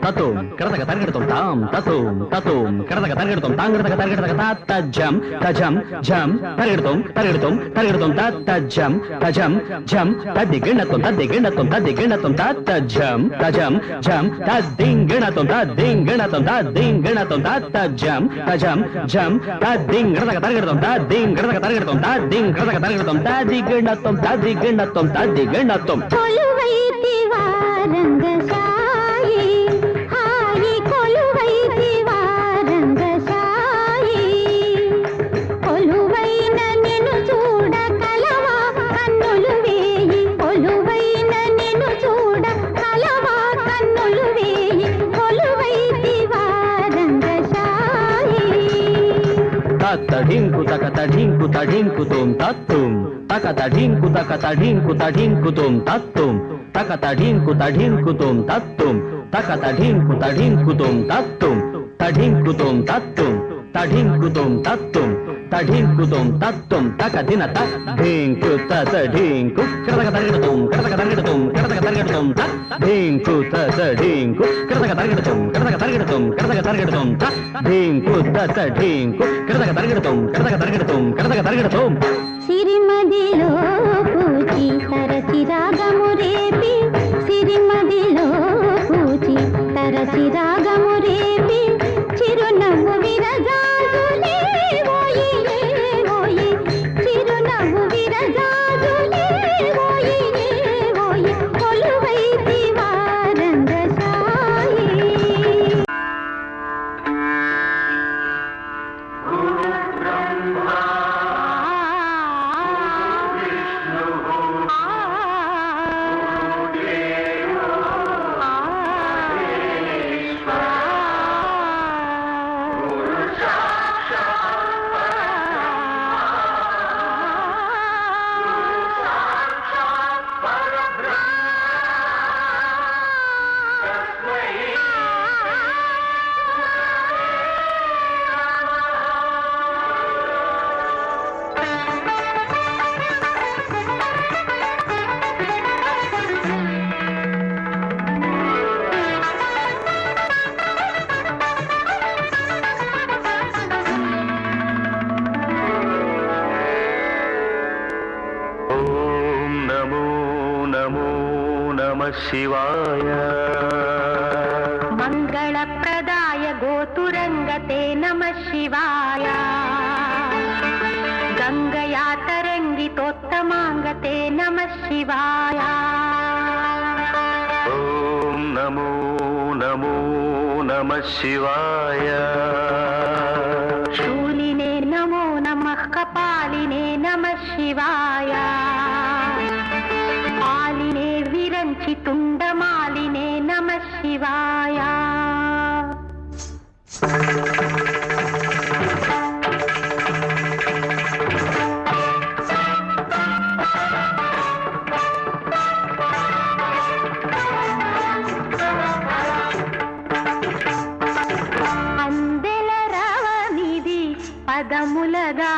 తతుం కరతక తరగడతం తాం తతుం తతుం కరతక తరగడతం తాం కరతక తరగడతక తజ్జం తజం జం తరగడతం తరగడతం తరగడతం తజ్జం తజం జం తదిగిణతం తదిగిణతం తదిగిణతం తజ్జం తజం జం తదింగిణతం తదింగిణతం తదింగిణతం తజ్జం తజం జం తదింగిణతక తరగడతం తదింగిణతక తరగడతం తదింగిణతక తరగడతం తదిగిణతం తదిగిణతం తదిగిణతం తడింకు తక తడింకు తడింకు తుం తత్తుం తక తడింకు తక తడింకు తడింకు తుం తత్తుం తక తడింకు తడింకు తుం తత్తుం తక తడింకు తడింకు తుం తత్తుం తడింకు తుం తత్తుం తడింకు తుం తత్తుం తడింకు తుం తత్తుం తక దిన తడింకు తడింకు కరతక తరగడతం కరతక తరగడతం కరతక తరగడతం తడింకు తడింకు కరతక తరగడతం కరతక తరగడతం కరతక తరగడతం తడింకు తడింకు కరతక తరగడతం కరతక తరగడతం కరతక తరగడతం సిరిమదిలో పూచి తరచి రాగము రేపి సిరిమదిలో పూచి తరచి రాగము రేపి చిరునవ్వు విరజాజులే ఓయి ఓయి చిరునవ్వు విరజాజులే ఓయి ఓయి కొలువై దివారంగసాయి शिवाय मंगलप्रदाय गोतुरंगते नमः शिवाय गंगया तरंगितोत्तमांगते नमः शिवाय ओम नमो नमो नमः शिवाय शूलिने नमो नमः कपालिने नमः शिवाय आलिने विरंचि तुंडमालिने नमः शिवाय అందెల రవనిది పదములగా